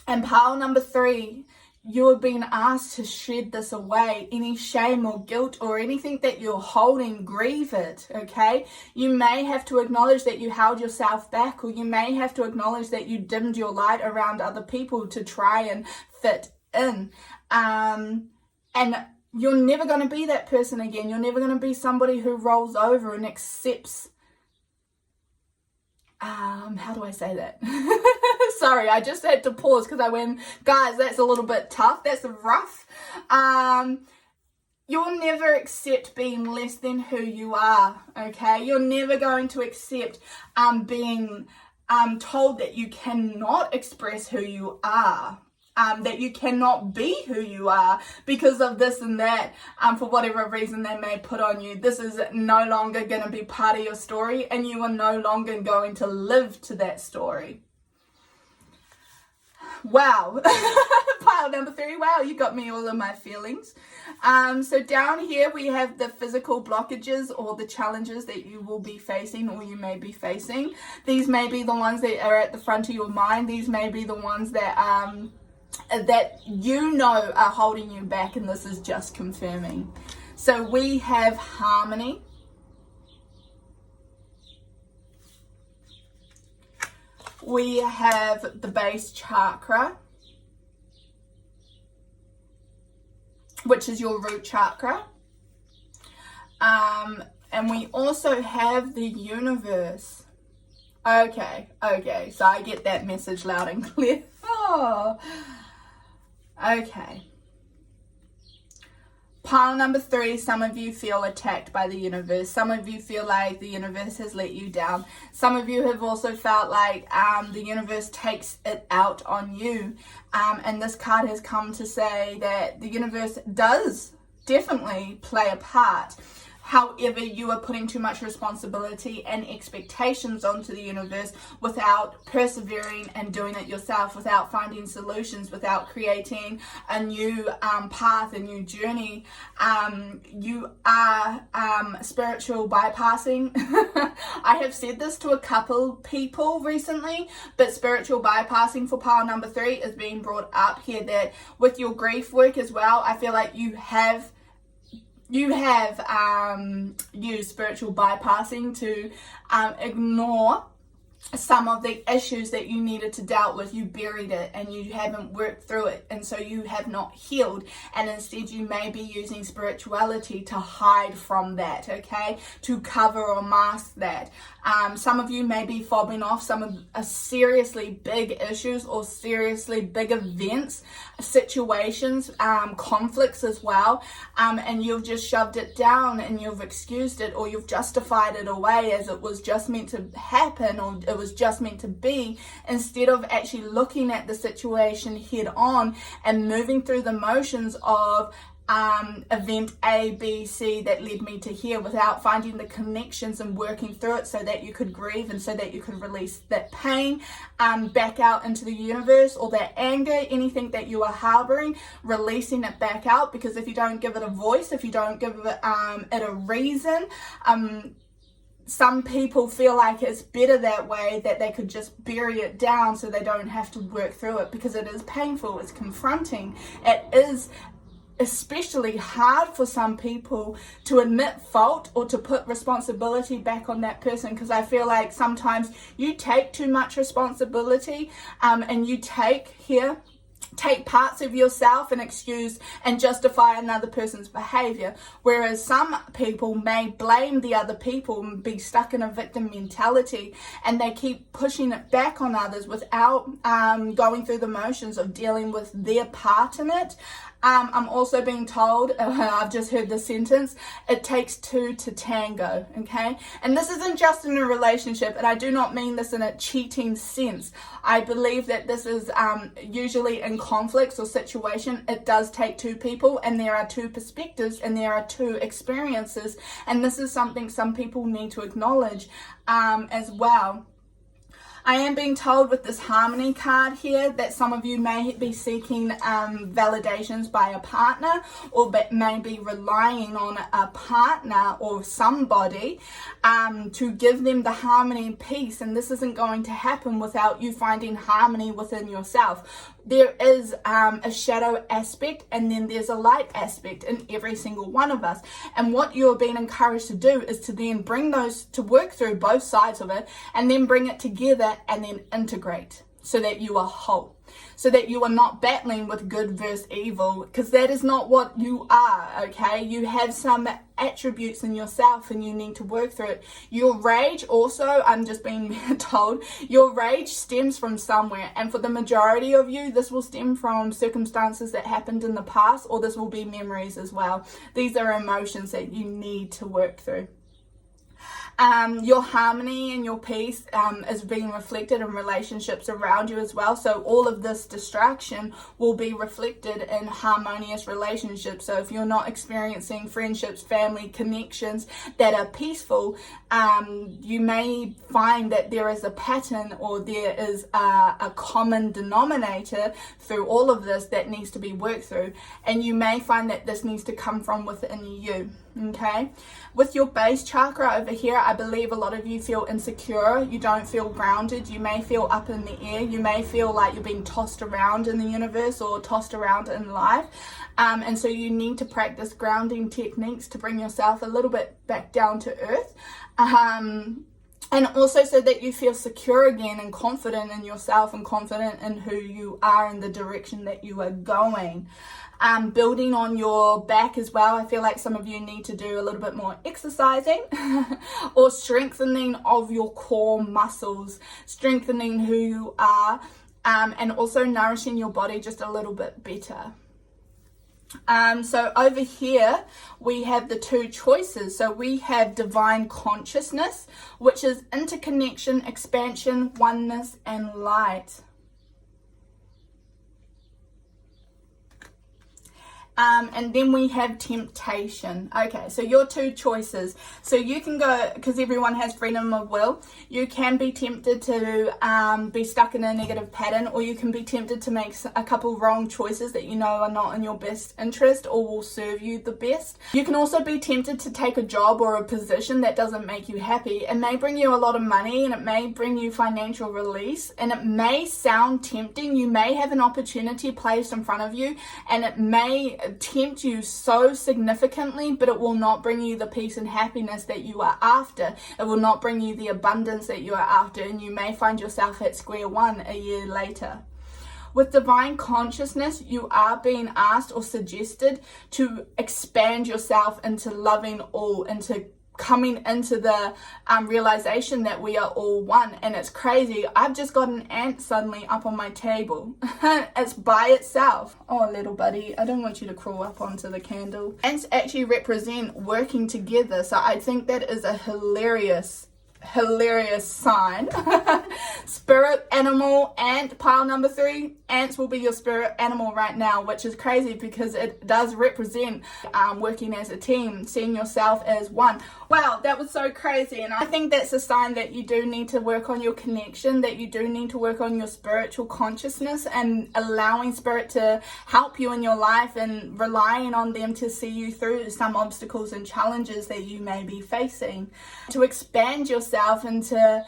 and pile number 3, you are being asked to shed this away. Any shame or guilt or anything that you're holding, grieve it, okay? You may have to acknowledge that you held yourself back, or you may have to acknowledge that you dimmed your light around other people to try and fit in. And you're never going to be that person again. You're never going to be somebody who rolls over and accepts. How do I say that? Sorry, I just had to pause because I went, guys, that's a little bit tough. That's rough. You'll never accept being less than who you are, okay? You're never going to accept being told that you cannot express who you are. That you cannot be who you are because of this and that, for whatever reason they may put on you. This is no longer going to be part of your story, and you are no longer going to live to that story. Wow. Pile number 3. Wow, you got me all of my feelings. So down here we have the physical blockages or the challenges that you will be facing, or you may be facing. These may be the ones that are at the front of your mind. These may be the ones that you know are holding you back, and this is just confirming. So we have harmony. We have the base chakra, which is your root chakra. And we also have the universe. Okay, so I get that message loud and clear. Oh, okay. Pile number 3, some of you feel attacked by the universe. Some of you feel like the universe has let you down. Some of you have also felt like the universe takes it out on you. And this card has come to say that the universe does definitely play a part. However, you are putting too much responsibility and expectations onto the universe without persevering and doing it yourself, without finding solutions, without creating a new path, a new journey. You are spiritual bypassing. I have said this to a couple people recently, but spiritual bypassing for pile number 3 is being brought up here, that with your grief work as well, I feel like you have used spiritual bypassing to ignore some of the issues that you needed to deal with. You buried it and you haven't worked through it, and so you have not healed, and instead you may be using spirituality to hide from that, okay, to cover or mask that. Some of you may be fobbing off some of seriously big issues or seriously big events, situations, conflicts as well, and you've just shoved it down and you've excused it, or you've justified it away as it was just meant to happen, or it was just meant to be, instead of actually looking at the situation head on and moving through the motions of event A, B, C that led me to here, without finding the connections and working through it so that you could grieve and so that you could release that pain back out into the universe, or that anger, anything that you are harboring, releasing it back out. Because if you don't give it a voice, if you don't give it a reason, some people feel like it's better that way, that they could just bury it down so they don't have to work through it, because it is painful, it's confronting, it is especially hard for some people to admit fault or to put responsibility back on that person, because I feel like sometimes you take too much responsibility and you take parts of yourself and excuse and justify another person's behavior, whereas some people may blame the other people and be stuck in a victim mentality, and they keep pushing it back on others without going through the motions of dealing with their part in it. I'm also being told, I've just heard this sentence, it takes two to tango, okay? And this isn't just in a relationship, and I do not mean this in a cheating sense. I believe that this is usually in conflicts or situation, it does take two people, and there are two perspectives, and there are two experiences, and this is something some people need to acknowledge as well. I am being told with this harmony card here that some of you may be seeking validations by a partner, or may be relying on a partner or somebody to give them the harmony and peace, and this isn't going to happen without you finding harmony within yourself. There is a shadow aspect, and then there's a light aspect in every single one of us, and what you're being encouraged to do is to then bring those, to work through both sides of it, and then bring it together and then integrate so that you are whole, so that you are not battling with good versus evil, because that is not what you are, okay? You have some attributes in yourself and you need to work through it. Your rage also, I'm just being told, your rage stems from somewhere, and for the majority of you, this will stem from circumstances that happened in the past, or this will be memories as well. These are emotions that you need to work through. Your harmony and your peace is being reflected in relationships around you as well. So all of this distraction will be reflected in harmonious relationships. So if you're not experiencing friendships, family connections that are peaceful, you may find that there is a pattern, or there is a common denominator through all of this that needs to be worked through. And you may find that this needs to come from within you. Okay, with your base chakra over here, I believe a lot of you feel insecure. You don't feel grounded. You may feel up in the air. You may feel like you're being tossed around in the universe or tossed around in life. And so you need to practice grounding techniques to bring yourself a little bit back down to earth. And also so that you feel secure again and confident in yourself and confident in who you are and the direction that you are going. Building on your back as well, I feel like some of you need to do a little bit more exercising or strengthening of your core muscles, strengthening who you are, and also nourishing your body just a little bit better. So over here we have the two choices. So we have divine consciousness, which is interconnection, expansion, oneness, and light. And then we have temptation. Okay, so your two choices. So you can go, because everyone has freedom of will, you can be tempted to be stuck in a negative pattern, or you can be tempted to make a couple wrong choices that you know are not in your best interest or will serve you the best. You can also be tempted to take a job or a position that doesn't make you happy. It may bring you a lot of money, and it may bring you financial release, and it may sound tempting. You may have an opportunity placed in front of you, and it may tempt you so significantly, but it will not bring you the peace and happiness that you are after. It will not bring you the abundance that you are after, and you may find yourself at square one a year later. With divine consciousness, you are being asked or suggested to expand yourself into loving all, into coming into the realization that we are all one. And it's crazy, I've just got an ant suddenly up on my table. It's by itself. Oh, little buddy, I don't want you to crawl up onto the candle. Ants actually represent working together, so I think that is a hilarious sign. Spirit animal ant, pile number 3. Ants will be your spirit animal right now, which is crazy because it does represent working as a team, seeing yourself as one. Wow, that was so crazy. And I think that's a sign that you do need to work on your connection, that you do need to work on your spiritual consciousness and allowing spirit to help you in your life and relying on them to see you through some obstacles and challenges that you may be facing. To expand yourself yourself into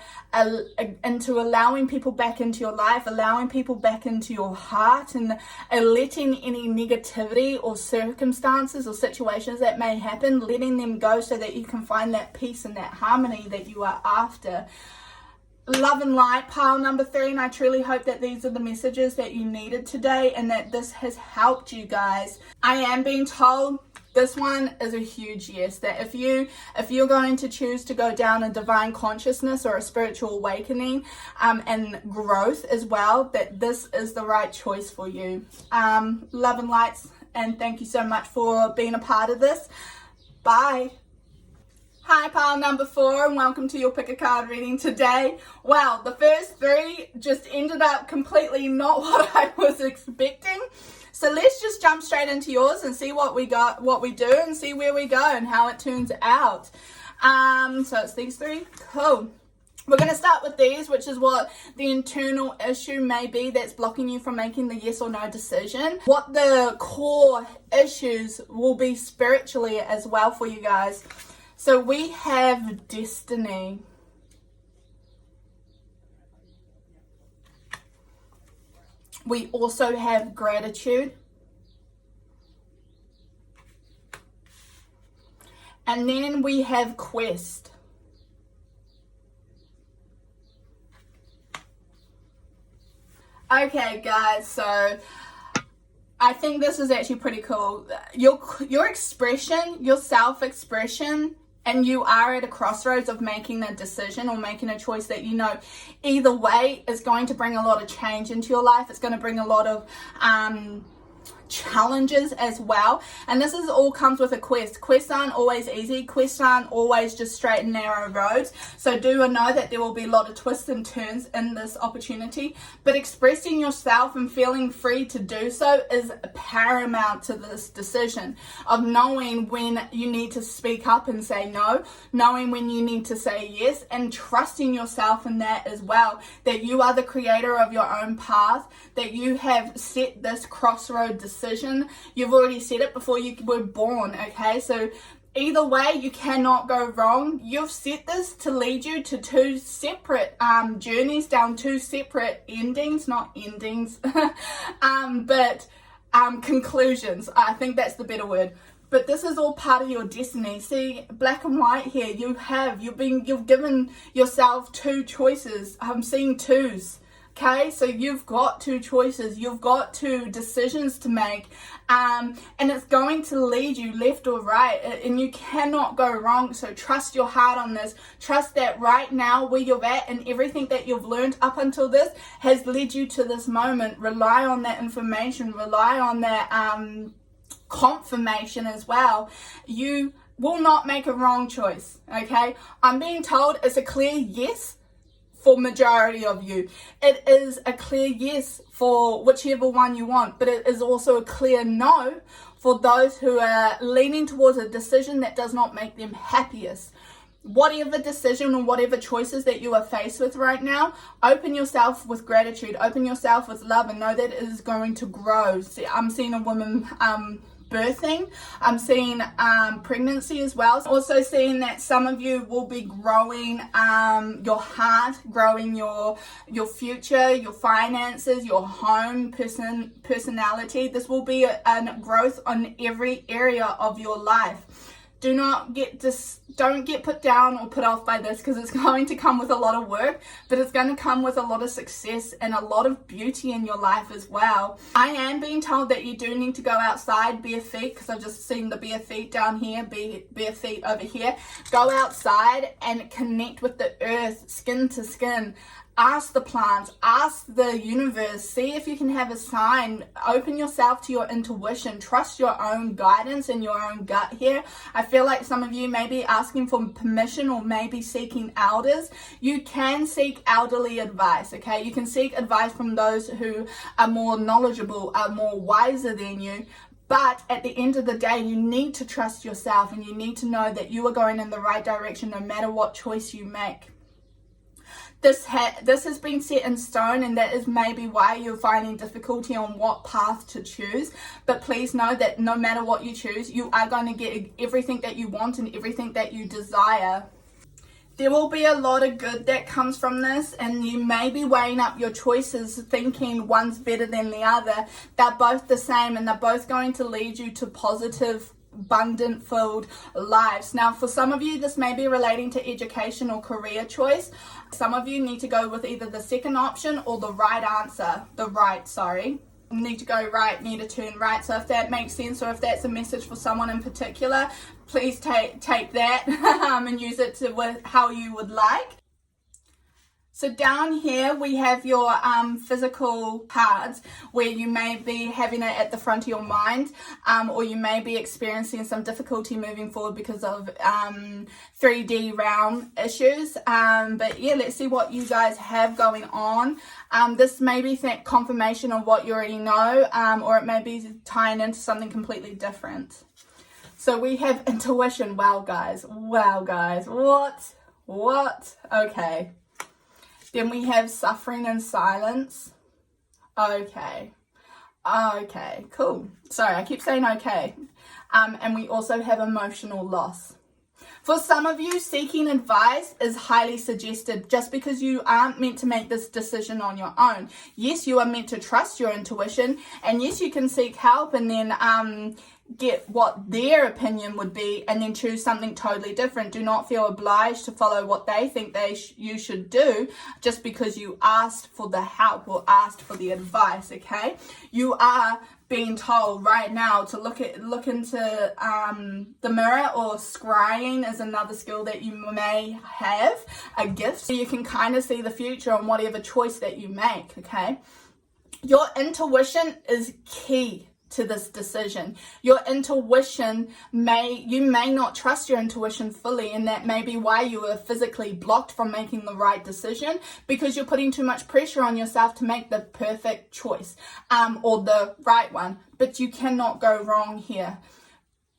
allowing people back into your life, allowing people back into your heart, and letting any negativity or circumstances or situations that may happen, letting them go so that you can find that peace and that harmony that you are after. Love and light, pile number 3, and I truly hope that these are the messages that you needed today and that this has helped you guys. I am being told this one is a huge yes, that if you're going to choose to go down a divine consciousness or a spiritual awakening and growth as well, that this is the right choice for you. Love and lights, and thank you so much for being a part of this. Bye. Hi, pile number 4, and welcome to your pick a card reading today. Wow, the first 3 just ended up completely not what I was expecting. So let's just jump straight into yours and see what we do, and see where we go and how it turns out. So it's these 3. Cool. We're going to start with these, which is what the internal issue may be that's blocking you from making the yes or no decision. What the core issues will be spiritually as well for you guys. So we have destiny. We also have gratitude. And then we have quest. Okay, guys, so I think this is actually pretty cool. Your expression, your self-expression, and you are at a crossroads of making a decision or making a choice that you know either way is going to bring a lot of change into your life. It's going to bring a lot of challenges as well, and this is all comes with a quest. Quests aren't always easy. Quests aren't always just straight and narrow roads, so do know that there will be a lot of twists and turns in this opportunity, but expressing yourself and feeling free to do so is paramount to this decision of knowing when you need to speak up and say no, knowing when you need to say yes, and trusting yourself in that as well, that you are the creator of your own path, that you have set this crossroad decision. You've already said it before you were born, okay? So either way, you cannot go wrong. You've set this to lead you to 2 separate journeys down 2 separate endings, not endings, but conclusions. I think that's the better word. But this is all part of your destiny. See, black and white here. You've given yourself 2 choices. I'm seeing 2s. Okay, so you've got 2 choices, you've got 2 decisions to make, and it's going to lead you left or right, and you cannot go wrong. So trust your heart on this. Trust that right now where you're at and everything that you've learned up until this has led you to this moment. Rely on that information, rely on that confirmation as well. You will not make a wrong choice, okay? I'm being told it's a clear yes for majority of you. It is a clear yes for whichever one you want, but it is also a clear no for those who are leaning towards a decision that does not make them happiest. Whatever decision or whatever choices that you are faced with right now, open yourself with gratitude, open yourself with love, and know that it is going to grow. See, I'm seeing a woman birthing. I'm seeing pregnancy as well. Also seeing that some of you will be growing your heart, growing your future, your finances, your home, personality. This will be a growth on every area of your life. Don't get put down or put off by this, because it's going to come with a lot of work, but it's going to come with a lot of success and a lot of beauty in your life as well. I am being told that you do need to go outside bare feet, because I've just seen the bare feet down here, bare feet over here. Go outside and connect with the earth, skin to skin. Ask the plants, ask the universe, see if you can have a sign. Open yourself to your intuition, trust your own guidance and your own gut here. I feel like some of you may be asking for permission or maybe seeking elders. You can seek elderly advice, okay? You can seek advice from those who are more knowledgeable, are more wiser than you. But at the end of the day, you need to trust yourself, and you need to know that you are going in the right direction no matter what choice you make. This has been set in stone, and that is maybe why you're finding difficulty on what path to choose. But please know that no matter what you choose, you are going to get everything that you want and everything that you desire. There will be a lot of good that comes from this, and you may be weighing up your choices thinking one's better than the other. They're both the same, and they're both going to lead you to positive, abundant, filled lives. Now, for some of you, this may be relating to education or career choice. Some of you need to go with either the second option or the right answer. Need to go right, need to turn right. So if that makes sense, or if that's a message for someone in particular, please take that and use it to how you would like. So down here we have your physical cards, where you may be having it at the front of your mind, or you may be experiencing some difficulty moving forward because of 3D realm issues. But yeah, let's see what you guys have going on. This may be confirmation of what you already know, or it may be tying into something completely different. So we have intuition. Wow guys, what? Okay. Then we have suffering and silence. Okay, cool. Sorry, I keep saying okay. And we also have emotional loss. For some of you, seeking advice is highly suggested, just because you aren't meant to make this decision on your own. Yes, you are meant to trust your intuition, and yes, you can seek help and then get what their opinion would be and then choose something totally different. Do not feel obliged to follow what they think you should do just because you asked for the help or asked for the advice, okay? You are being told right now to look into the mirror, or scrying is another skill that you may have, a gift, so you can kind of see the future on whatever choice that you make, okay? Your intuition is key to this decision. Your intuition you may not trust your intuition fully, and that may be why you are physically blocked from making the right decision, because you're putting too much pressure on yourself to make the perfect choice, or the right one. But you cannot go wrong here.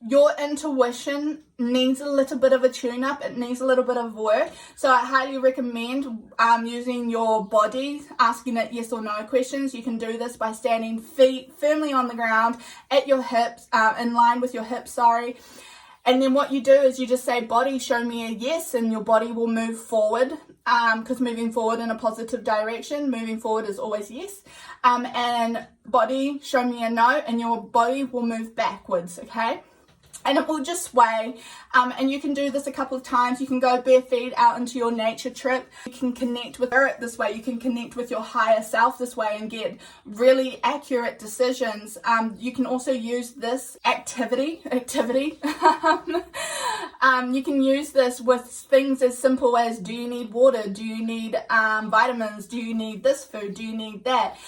Your intuition needs a little bit of a tune-up. It needs a little bit of work. So I highly recommend using your body, asking it yes or no questions. You can do this by standing feet firmly on the ground at your hips, in line with your hips, And then what you do is you just say, body, show me a yes, and your body will move forward, because moving forward in a positive direction, moving forward is always yes. And body, show me a no, and your body will move backwards, okay? And it will just sway, and you can do this a couple of times. You can go bare feet out into your nature trip. You can connect with spirit this way. You can connect with your higher self this way and get really accurate decisions. You can also use this activity. You can use this with things as simple as, do you need water? Do you need vitamins? Do you need this food? Do you need that?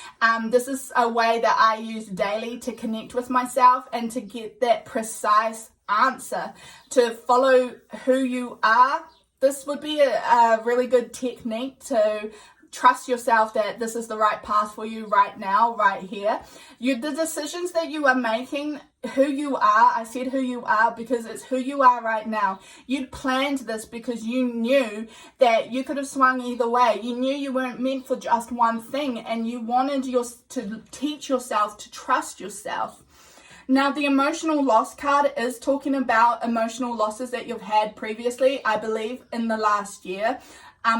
This is a way that I use daily to connect with myself and to get that precise answer, to follow who you are. This would be a really good technique to trust yourself that this is the right path for you right now, right here. The decisions that you are making, who you are, I said who you are because it's who you are right now. You'd planned this because you knew that you could have swung either way. You knew you weren't meant for just one thing, and you wanted to teach yourself to trust yourself. Now, the emotional loss card is talking about emotional losses that you've had previously, I believe, in the last year.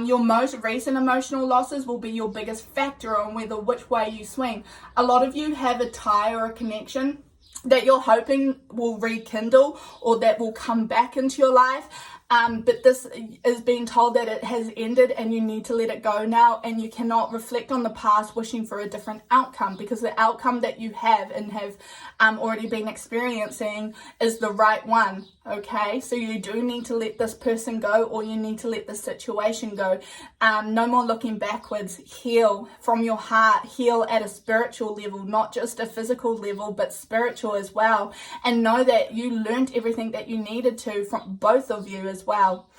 Your most recent emotional losses will be your biggest factor on which way you swing. A lot of you have a tie or a connection that you're hoping will rekindle or that will come back into your life. But this is being told that it has ended and you need to let it go now, and you cannot reflect on the past wishing for a different outcome, because the outcome that you have and have already been experiencing is the right one, okay? So you do need to let this person go, or you need to let the situation go. No more looking backwards. Heal from your heart, heal at a spiritual level, not just a physical level, but spiritual as well. And know that you learned everything that you needed to from both of you as well.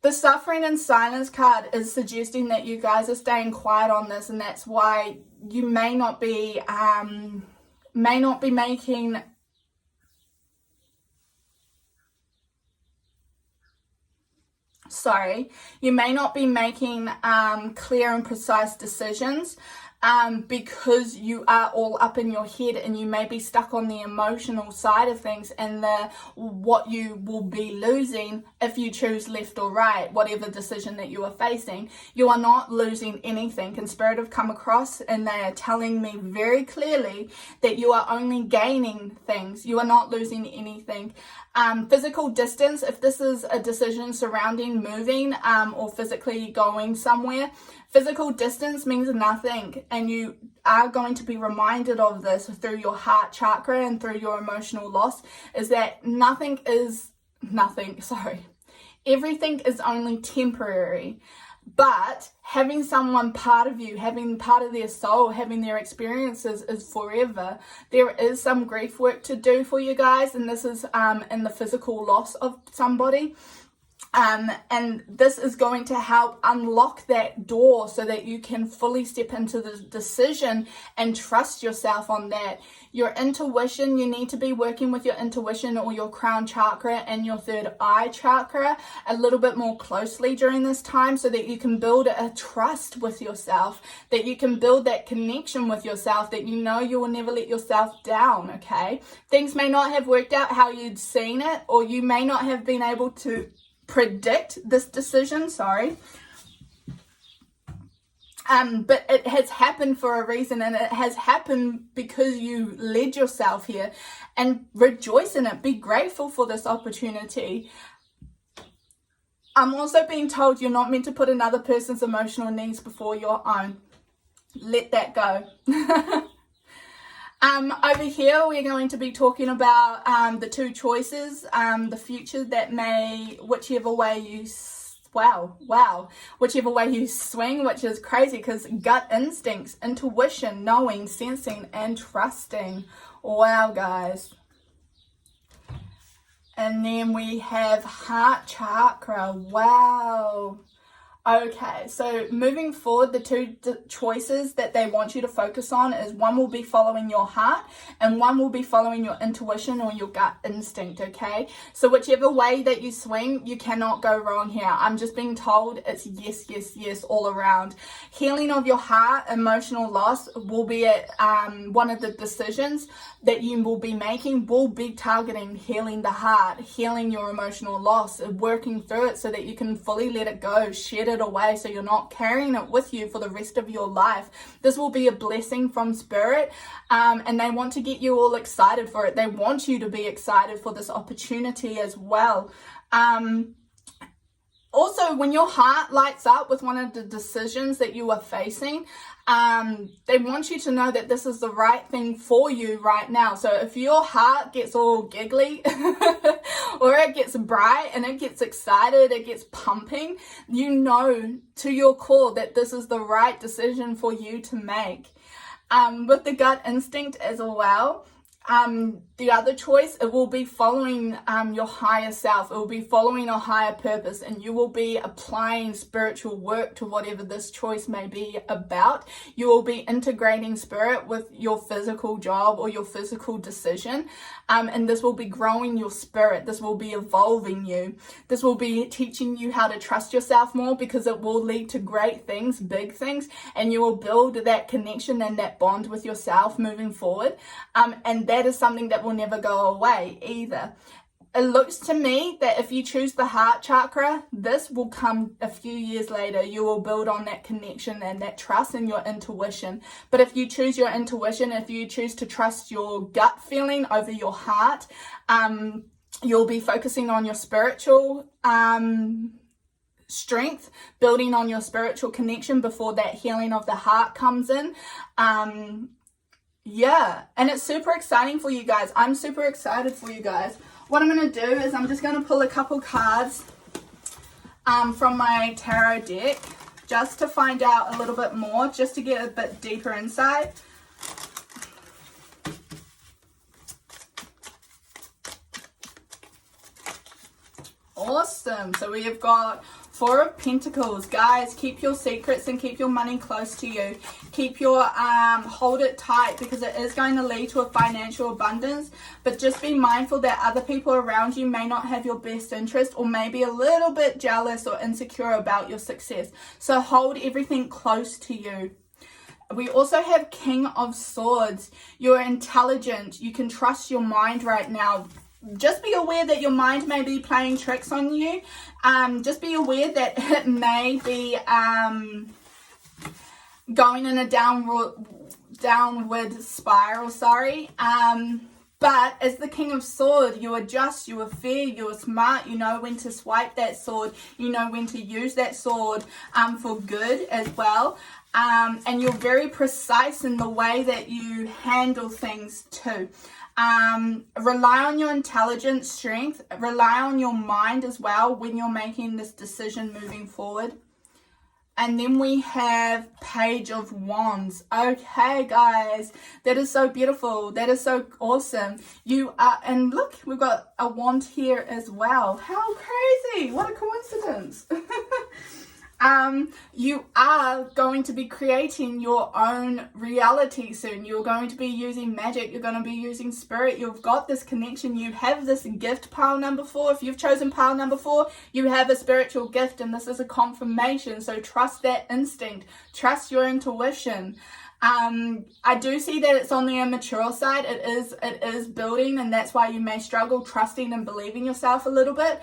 The suffering and silence card is suggesting that you guys are staying quiet on this, and that's why you may not be making clear and precise decisions. because you are all up in your head and you may be stuck on the emotional side of things and what you will be losing if you choose left or right, whatever decision that you are facing. You are not losing anything. And Spirit have come across and they are telling me very clearly that you are only gaining things. You are not losing anything. Physical distance, if this is a decision surrounding moving or physically going somewhere, physical distance means nothing, and you are going to be reminded of this through your heart chakra and through your emotional loss, is that everything is only temporary. But having someone part of you, having part of their soul, having their experiences is forever. There is some grief work to do for you guys, and this is in the physical loss of somebody. And this is going to help unlock that door so that you can fully step into the decision and trust yourself on that. Your intuition, you need to be working with your intuition or your crown chakra and your third eye chakra a little bit more closely during this time so that you can build a trust with yourself, that you can build that connection with yourself, that you know you will never let yourself down, okay? Things may not have worked out how you'd seen it, or you may not have been able to predict this decision, but it has happened for a reason, and it has happened because you led yourself here, and rejoice in it. Be grateful for this opportunity. I'm also being told you're not meant to put another person's emotional needs before your own. Let that go. Over here, we're going to be talking about the two choices, the future that may, whichever way you, whichever way you swing, which is crazy because gut instincts, intuition, knowing, sensing, and trusting. Wow, guys. And then we have heart chakra. Wow. Okay, so moving forward, the two choices that they want you to focus on is one will be following your heart and one will be following your intuition or your gut instinct, okay? So whichever way that you swing, you cannot go wrong here. I'm just being told it's yes, yes, yes all around. Healing of your heart, emotional loss will be at one of the decisions that you will be making, will be targeting healing the heart, healing your emotional loss, working through it so that you can fully let it go, shed it away so you're not carrying it with you for the rest of your life. This will be a blessing from Spirit, and they want to get you all excited for it. They want you to be excited for this opportunity as well. Also, when your heart lights up with one of the decisions that you are facing, they want you to know that this is the right thing for you right now. So if your heart gets all giggly or it gets bright and it gets excited, it gets pumping, you know to your core that this is the right decision for you to make. With the gut instinct as well, the other choice, it will be following your higher self. It will be following a higher purpose, and you will be applying spiritual work to whatever this choice may be about. You will be integrating spirit with your physical job or your physical decision, and this will be growing your spirit. This will be evolving you. This will be teaching you how to trust yourself more, because it will lead to great things, big things, and you will build that connection and that bond with yourself moving forward, and that is something that will never go away either. It looks to me that if you choose the heart chakra, this will come a few years later. You will build on that connection and that trust and your intuition. But if you choose your intuition, if you choose to trust your gut feeling over your heart, you'll be focusing on your spiritual strength, building on your spiritual connection before that healing of the heart comes in. Yeah, and it's super exciting for you guys. I'm super excited for you guys. What I'm going to do is I'm just going to pull a couple cards from my tarot deck just to find out a little bit more, just to get a bit deeper insight. Awesome. So we have got Four of Pentacles. Guys, keep your secrets and keep your money close to you. Keep your, hold it tight, because it is going to lead to a financial abundance. But just be mindful that other people around you may not have your best interest, or maybe a little bit jealous or insecure about your success. So hold everything close to you. We also have King of Swords. You're intelligent. You can trust your mind right now. Just be aware that your mind may be playing tricks on you. Just be aware that it may be going in a downward spiral, but as the King of Swords, you are just, you are fair, you are smart, you know when to swipe that sword, you know when to use that sword for good as well. And you're very precise in the way that you handle things too. Rely on your intelligence, strength, rely on your mind as well when you're making this decision moving forward. And then we have Page of Wands. Okay, guys, that is so beautiful. That is so awesome. You are, and look, we've got a wand here as well. How crazy. What a coincidence. You are going to be creating your own reality soon. You're going to be using magic. You're going to be using spirit. You've got this connection. You have this gift, pile number 4. If you've chosen pile number 4, you have a spiritual gift, and this is a confirmation. So trust that instinct. Trust your intuition. I do see that it's on the immature side. It is building, and that's why you may struggle trusting and believing yourself a little bit.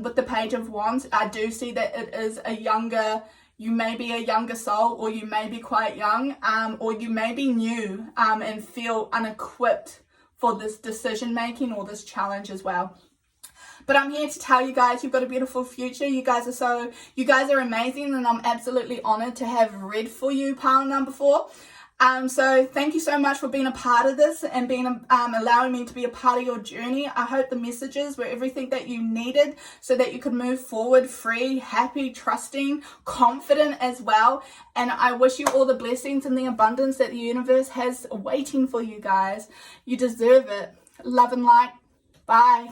With the Page of Wands, I do see that it is you may be a younger soul, or you may be quite young, or you may be new, and feel unequipped for this decision making or this challenge as well. But I'm here to tell you guys, you've got a beautiful future. You guys are amazing, and I'm absolutely honored to have read for you pile number 4. So thank you so much for being a part of this and allowing me to be a part of your journey. I hope the messages were everything that you needed so that you could move forward free, happy, trusting, confident as well. And I wish you all the blessings and the abundance that the universe has waiting for you guys. You deserve it. Love and light. Bye.